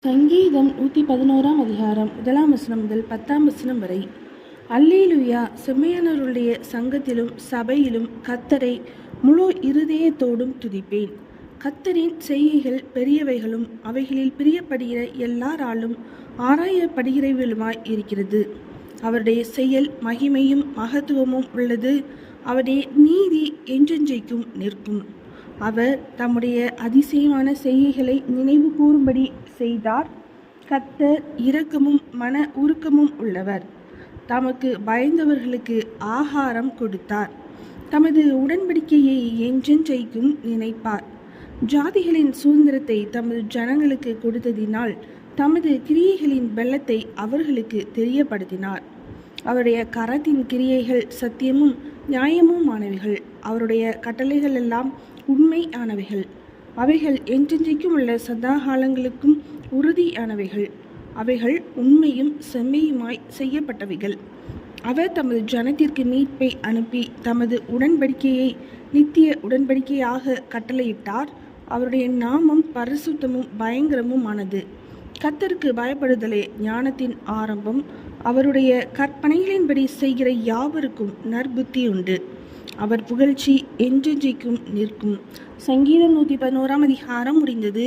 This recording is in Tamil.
சங்கீதம் 111 அதிகாரம் 1 வசனம் முதல் 10 வசனம் வரை. அல்லேலூயா! செம்மையானவருடைய சங்கத்திலும் சபையிலும் கர்த்தரை முழு இருதயத்தோடும் துதிப்பேன். கர்த்தரின் செய்கைகள் பெரியவைகளும் அவைகளில் பிரியப்படுகிற எல்லாராலும் ஆராயப்படுகிறவைகளுமாய் இருக்கிறது. அவருடைய செயல் மகிமையும் மகத்துவமும் உள்ளது. அவருடைய நீதி என்றென்றைக்கும் நிற்கும். அவர் தம்முடைய அதிசயமான செய்கைகளை நினைவு கூறும்படி செய்தார். கர்த்தர் இரக்கமும் மன உருக்கமும் உள்ளவர். தமக்கு பயந்தவர்களுக்கு ஆகாரம் கொடுத்தார். தமது உடன்படிக்கையை என்றென்றைக்கும் நினைப்பார். ஜாதிகளின் சுதந்திரத்தை தமது ஜனங்களுக்கு கொடுத்ததினால் தமது கிரியைகளின் பெலத்தை அவர்களுக்கு தெரியப்படுத்தினார். அவருடைய கரத்தின் கிரியைகள் சத்தியமும் நியாயமுமானவைகள். அவருடைய கட்டளைகள் எல்லாம் உண்மையானவைகள். அவைகள் என்றென்றைக்கும் உள்ள சதாகாலங்களுக்கும் உறுதியானவைகள். அவைகள் உண்மையும் செம்மையுமாய் செய்யப்பட்டவைகள். அவர் தமது ஜனத்திற்கு மீட்பை அனுப்பி தமது உடன்படிக்கையை நித்திய உடன்படிக்கையாக கட்டளையிட்டார். அவருடைய நாமம் பரிசுத்தமும் பயங்கரமுமானது. கர்த்தருக்கு பயப்படுதலே ஞானத்தின் ஆரம்பம். அவருடைய கற்பனைகளின்படி செய்கிற யாவருக்கும் நற்புத்தி உண்டு. அவர் புகழ்ச்சி என்றென்றைக்கும் நிற்கும். சங்கீதம் 111 அதிகாரம் முடிந்தது.